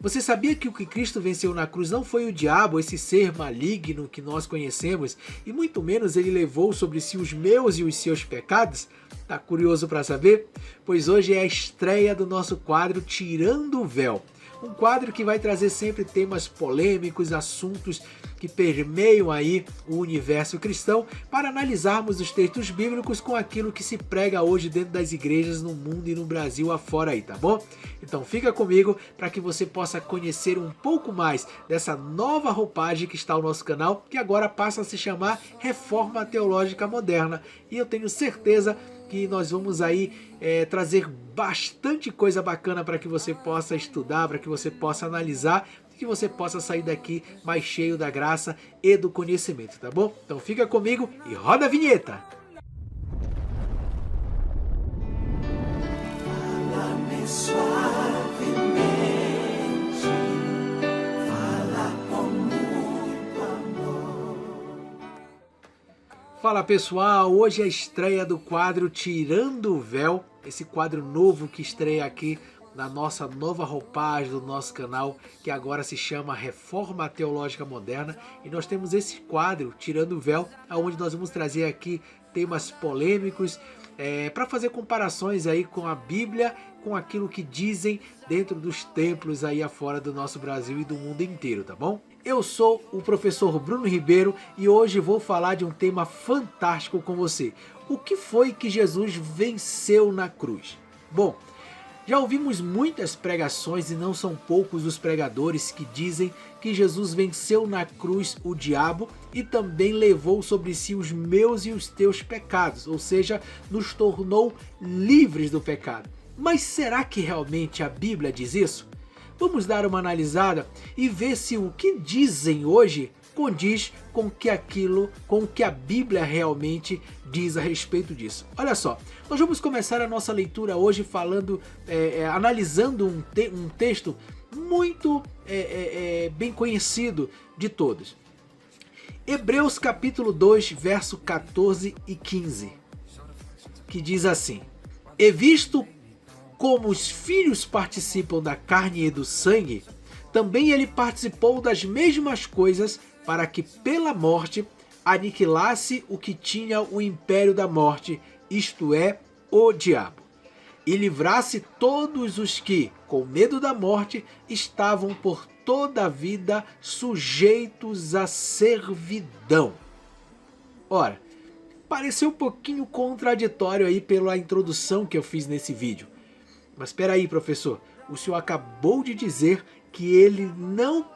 Você sabia que o que Cristo venceu na cruz não foi o diabo, esse ser maligno que nós conhecemos, e muito menos ele levou sobre si os meus e os seus pecados? Tá curioso para saber? Pois hoje é a estreia do nosso quadro Tirando o Véu. Um quadro que vai trazer sempre temas polêmicos, assuntos que permeiam aí o universo cristão, para analisarmos os textos bíblicos com aquilo que se prega hoje dentro das igrejas no mundo e no Brasil afora aí, tá bom? Então fica comigo para que você possa conhecer um pouco mais dessa nova roupagem que está no nosso canal, que agora passa a se chamar Reforma Teológica Moderna. E eu tenho certeza que nós vamos aí trazer bastante coisa bacana para que você possa estudar, para que você possa analisar, que você possa sair daqui mais cheio da graça e do conhecimento, tá bom? Então fica comigo e roda a vinheta! Fala-me suavemente, fala com muito amor. Fala pessoal, hoje é a estreia do quadro Tirando o Véu, esse quadro novo que estreia aqui na nossa nova roupagem do nosso canal, que agora se chama Reforma Teológica Moderna, e nós temos esse quadro Tirando o Véu, onde nós vamos trazer aqui temas polêmicos, para fazer comparações aí com a Bíblia, com aquilo que dizem dentro dos templos aí afora do nosso Brasil e do mundo inteiro, tá bom? Eu sou o professor Bruno Ribeiro e hoje vou falar de um tema fantástico com você. O que foi que Jesus venceu na cruz? Bom, já ouvimos muitas pregações e não são poucos os pregadores que dizem que Jesus venceu na cruz o diabo e também levou sobre si os meus e os teus pecados, ou seja, nos tornou livres do pecado. Mas será que realmente a Bíblia diz isso? Vamos dar uma analisada e ver se o que dizem hoje condiz com o que a Bíblia realmente diz a respeito disso. Olha só, nós vamos começar a nossa leitura hoje analisando um texto muito bem conhecido de todos. Hebreus capítulo 2, verso 14 e 15, que diz assim: E visto como os filhos participam da carne e do sangue, também ele participou das mesmas coisas, para que pela morte aniquilasse o que tinha o império da morte, isto é, o diabo, e livrasse todos os que, com medo da morte, estavam por toda a vida sujeitos à servidão. Ora, pareceu um pouquinho contraditório aí pela introdução que eu fiz nesse vídeo. Mas espera aí, professor, o senhor acabou de dizer que ele não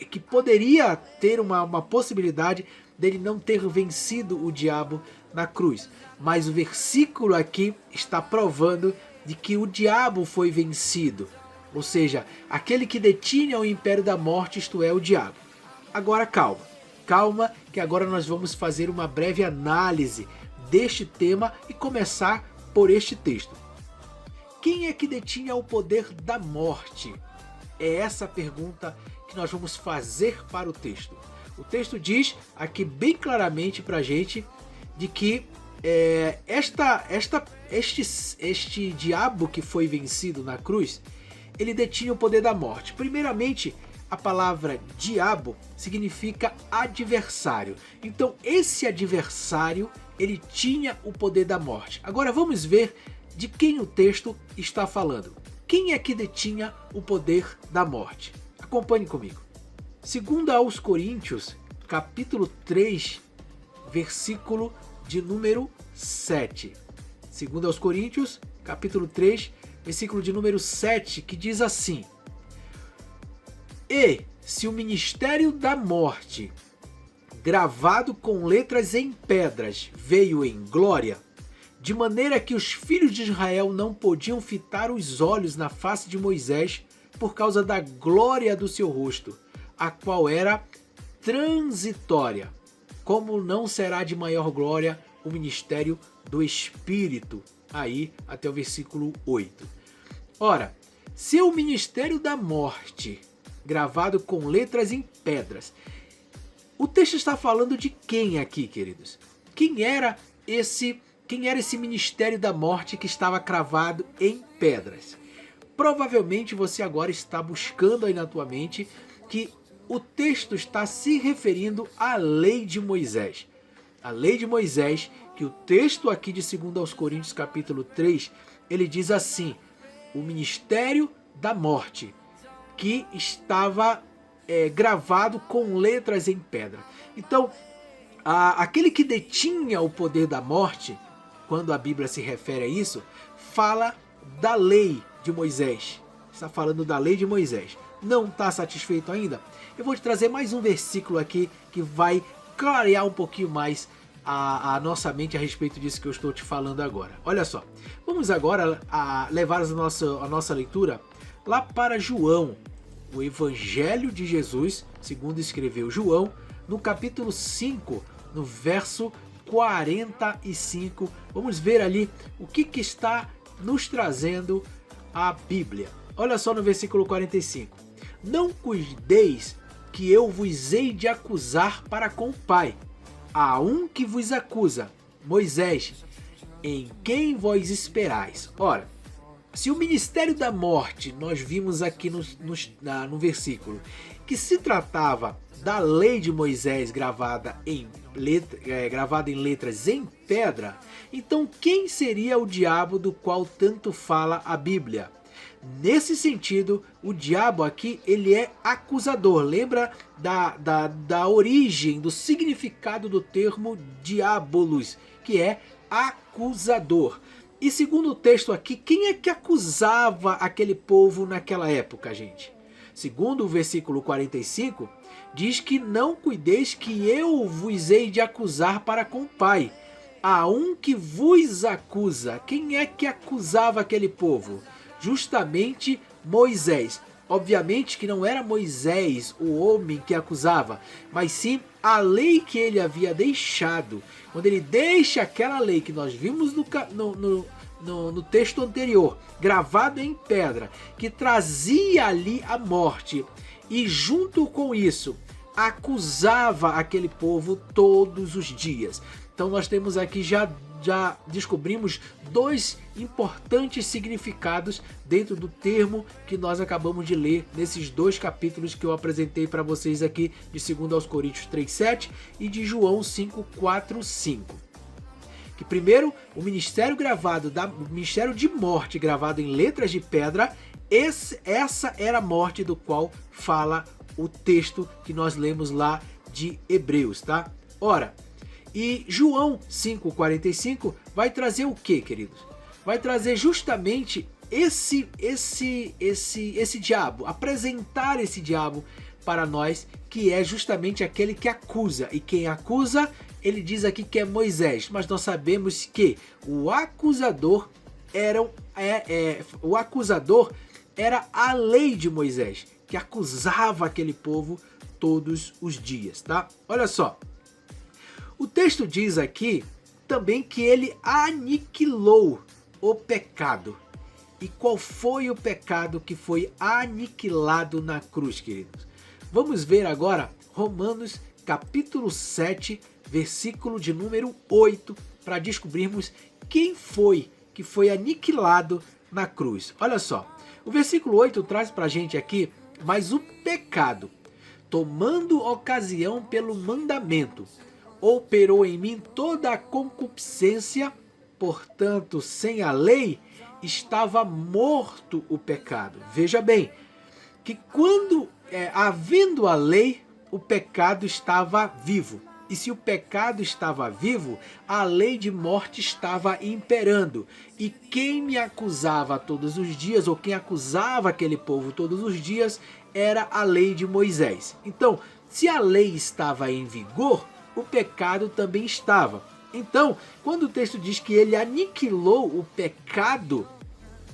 que poderia ter uma possibilidade dele não ter vencido o diabo na cruz. Mas o versículo aqui está provando de que o diabo foi vencido. Ou seja, aquele que detinha o império da morte, isto é, o diabo. Agora calma, calma, que agora nós vamos fazer uma breve análise deste tema e começar por este texto. Quem é que detinha o poder da morte? É essa a pergunta que nós vamos fazer para o texto. O texto diz aqui bem claramente para a gente de que este diabo que foi vencido na cruz, ele detinha o poder da morte. Primeiramente, a palavra diabo significa adversário. Então esse adversário, ele tinha o poder da morte. Agora vamos ver de quem o texto está falando. Quem é que detinha o poder da morte? Acompanhe comigo. Segundo aos Coríntios, capítulo 3, versículo de número 7. Segundo aos Coríntios, capítulo 3, versículo de número 7, que diz assim: E se o ministério da morte, gravado com letras em pedras, veio em glória, de maneira que os filhos de Israel não podiam fitar os olhos na face de Moisés por causa da glória do seu rosto, a qual era transitória, como não será de maior glória o ministério do Espírito. Aí até o versículo 8. Ora, se o ministério da morte, gravado com letras em pedras, o texto está falando de quem aqui, queridos? Quem era esse ministério da morte que estava cravado em pedras? provavelmente você agora está buscando aí na tua mente que o texto está se referindo à lei de Moisés. A lei de Moisés, que o texto aqui de 2 aos Coríntios capítulo 3, ele diz assim: o ministério da morte, que estava gravado com letras em pedra. Então, aquele que detinha o poder da morte, quando a Bíblia se refere a isso, fala da lei de Moisés. Está falando da lei de Moisés. Não está satisfeito ainda? Eu vou te trazer mais um versículo aqui que vai clarear um pouquinho mais a nossa mente a respeito disso que eu estou te falando agora. Olha só, vamos agora levar a nossa leitura lá para João, o Evangelho de Jesus, segundo escreveu João, no capítulo 5, no verso 45. Vamos ver ali o que está nos trazendo a Bíblia. Olha só no versículo 45. Não cuideis que eu vos hei de acusar para com o Pai. Há um que vos acusa, Moisés, em quem vós esperais. Ora, se o ministério da morte, nós vimos aqui no versículo, que se tratava da lei de Moisés gravada em letras em pedra, então quem seria o diabo do qual tanto fala a Bíblia? Nesse sentido, o diabo aqui, ele é acusador. Lembra da origem, do significado do termo diabolos, que é acusador. E segundo o texto aqui, quem é que acusava aquele povo naquela época, gente? Segundo o versículo 45, diz que não cuideis que eu vos hei de acusar para com o Pai. Há um que vos acusa. Quem é que acusava aquele povo? Justamente Moisés. Obviamente que não era Moisés o homem que acusava, mas sim a lei que ele havia deixado. Quando ele deixa aquela lei que nós vimos no texto anterior, gravado em pedra, que trazia ali a morte, e junto com isso acusava aquele povo todos os dias. Então nós temos aqui já descobrimos dois importantes significados dentro do termo que nós acabamos de ler nesses dois capítulos que eu apresentei para vocês aqui, de 2 aos Coríntios 3:7 e de João 5:4-5. Que primeiro, o ministério ministério de morte gravado em letras de pedra, essa era a morte do qual fala o texto que nós lemos lá de Hebreus, tá? Ora, e João 5:45 vai trazer o que, queridos? Vai trazer justamente esse diabo, apresentar esse diabo para nós, que é justamente aquele que acusa. E quem acusa, ele diz aqui que é Moisés, mas nós sabemos que o acusador era a lei de Moisés, que acusava aquele povo todos os dias, tá? Olha só. O texto diz aqui também que ele aniquilou o pecado. E qual foi o pecado que foi aniquilado na cruz, queridos? Vamos ver agora Romanos capítulo 7, versículo de número 8, para descobrirmos quem foi que foi aniquilado na cruz. Olha só, o versículo 8 traz para a gente aqui, mas o pecado, tomando ocasião pelo mandamento, operou em mim toda a concupiscência, portanto, sem a lei, estava morto o pecado. Veja bem, que quando, havendo a lei, o pecado estava vivo. E se o pecado estava vivo, a lei de morte estava imperando. E quem me acusava todos os dias, ou quem acusava aquele povo todos os dias, era a lei de Moisés. Então, se a lei estava em vigor, o pecado também estava. Então, quando o texto diz que ele aniquilou o pecado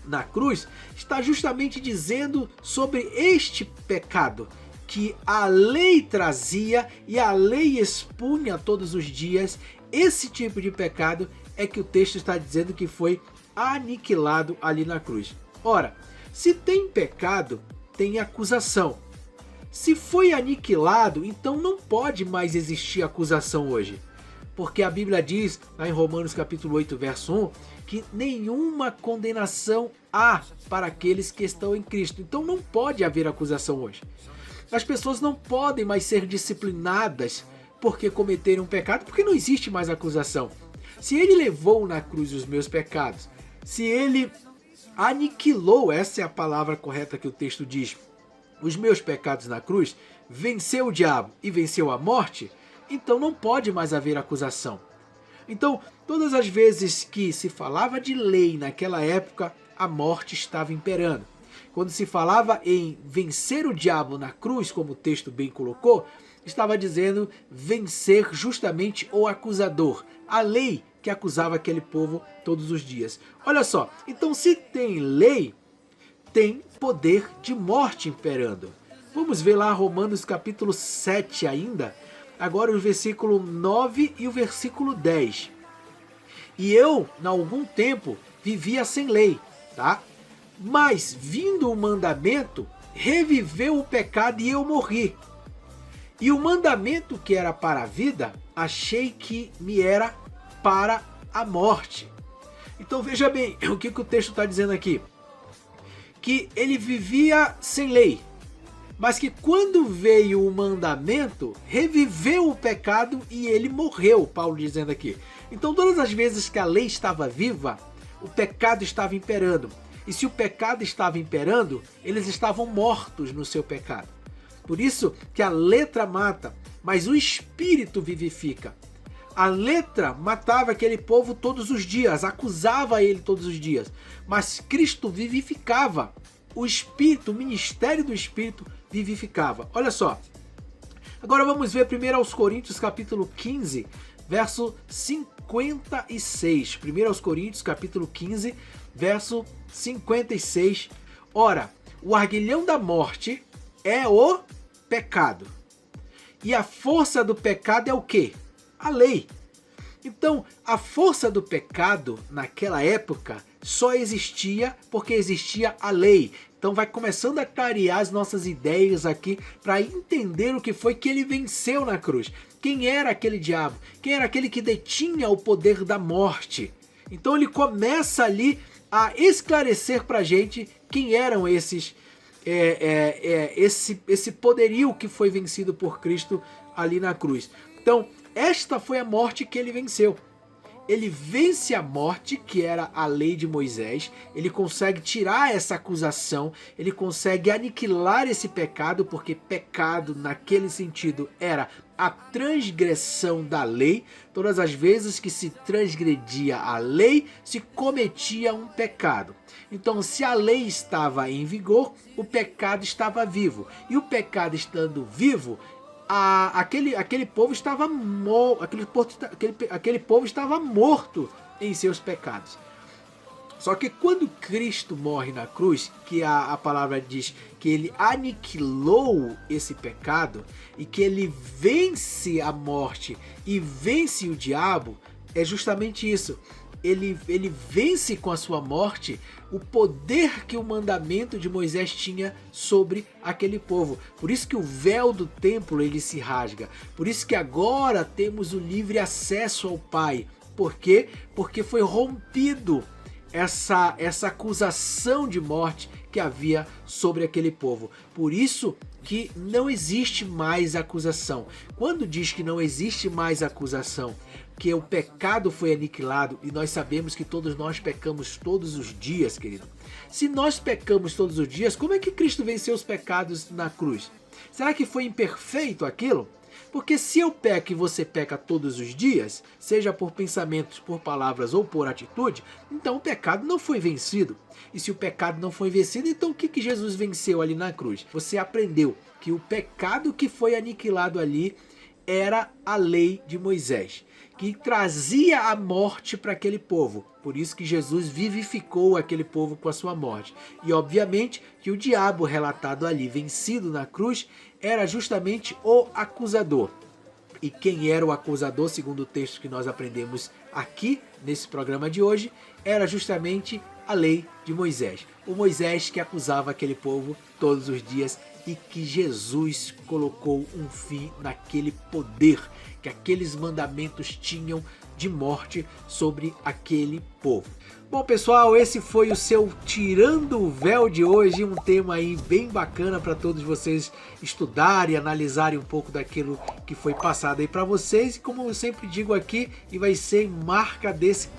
na cruz, está justamente dizendo sobre este pecado que a lei trazia e a lei expunha todos os dias. Esse tipo de pecado é que o texto está dizendo que foi aniquilado ali na cruz. Ora, se tem pecado, tem acusação. Se foi aniquilado, então não pode mais existir acusação hoje. Porque a Bíblia diz, lá em Romanos capítulo 8, verso 1, que nenhuma condenação há para aqueles que estão em Cristo. Então não pode haver acusação hoje. As pessoas não podem mais ser disciplinadas porque cometeram um pecado, porque não existe mais acusação. Se ele levou na cruz os meus pecados, se ele aniquilou, essa é a palavra correta que o texto diz, os meus pecados na cruz, venceu o diabo e venceu a morte, então não pode mais haver acusação. Então, todas as vezes que se falava de lei naquela época, a morte estava imperando. Quando se falava em vencer o diabo na cruz, como o texto bem colocou, estava dizendo vencer justamente o acusador, a lei que acusava aquele povo todos os dias. Olha só, então se tem lei, tem poder de morte imperando. Vamos ver lá Romanos capítulo 7 ainda, agora o versículo 9 e o versículo 10. E eu, há algum tempo, vivia sem lei, tá? Mas, vindo o mandamento, reviveu o pecado e eu morri. E o mandamento que era para a vida, achei que me era para a morte. Então veja bem, o que o texto está dizendo aqui? Que ele vivia sem lei, mas que quando veio o mandamento, reviveu o pecado e ele morreu, Paulo dizendo aqui. Então todas as vezes que a lei estava viva, o pecado estava imperando. E se o pecado estava imperando, eles estavam mortos no seu pecado. Por isso que a letra mata, mas o espírito vivifica. A letra matava aquele povo todos os dias, acusava ele todos os dias. Mas Cristo vivificava. O espírito, o ministério do espírito vivificava. Olha só. Agora vamos ver 1 aos Coríntios capítulo 15, verso 56. 1 aos Coríntios capítulo 15, verso 56. Ora, o arguilhão da morte é o pecado. E a força do pecado é o quê? A lei. Então, a força do pecado naquela época só existia porque existia a lei. Então vai começando a clarear as nossas ideias aqui para entender o que foi que ele venceu na cruz. Quem era aquele diabo? Quem era aquele que detinha o poder da morte? Então ele começa ali a esclarecer para a gente quem eram esse poderio que foi vencido por Cristo ali na cruz. Então, esta foi a morte que ele venceu. Ele vence a morte, que era a lei de Moisés, ele consegue tirar essa acusação, ele consegue aniquilar esse pecado, porque pecado naquele sentido era a transgressão da lei. Todas as vezes que se transgredia a lei, se cometia um pecado. Então, se a lei estava em vigor, o pecado estava vivo. E o pecado estando vivo, aquele povo estava morto em seus pecados. Só que quando Cristo morre na cruz, que a palavra diz que ele aniquilou esse pecado e que ele vence a morte e vence o diabo, é justamente isso. Ele vence com a sua morte o poder que o mandamento de Moisés tinha sobre aquele povo. Por isso que o véu do templo ele se rasga. Por isso que agora temos o livre acesso ao Pai. Por quê? Porque foi rompido essa acusação de morte que havia sobre aquele povo. Por isso que não existe mais acusação. Quando diz que não existe mais acusação, que o pecado foi aniquilado, e nós sabemos que todos nós pecamos todos os dias, querido. Se nós pecamos todos os dias, como é que Cristo venceu os pecados na cruz? Será que foi imperfeito aquilo? Porque se eu peco e você peca todos os dias, seja por pensamentos, por palavras ou por atitude, então o pecado não foi vencido. E se o pecado não foi vencido, então o que Jesus venceu ali na cruz? Você aprendeu que o pecado que foi aniquilado ali era a lei de Moisés, que trazia a morte para aquele povo. Por isso que Jesus vivificou aquele povo com a sua morte. E obviamente que o diabo relatado ali, vencido na cruz, era justamente o acusador. E quem era o acusador, segundo o texto que nós aprendemos aqui nesse programa de hoje, era justamente a lei de Moisés. O Moisés que acusava aquele povo todos os dias e que Jesus colocou um fim naquele poder que aqueles mandamentos tinham de morte sobre aquele povo. Bom, pessoal, esse foi o seu Tirando o Véu de hoje, um tema aí bem bacana para todos vocês estudarem e analisarem um pouco daquilo que foi passado aí para vocês. E como eu sempre digo aqui, e vai ser marca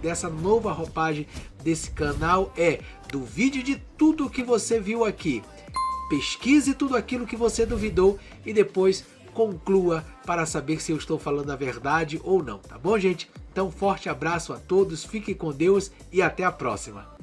dessa nova roupagem desse canal, duvide de tudo que você viu aqui. Pesquise tudo aquilo que você duvidou e depois conclua para saber se eu estou falando a verdade ou não, tá bom, gente? Então, forte abraço a todos, fiquem com Deus e até a próxima!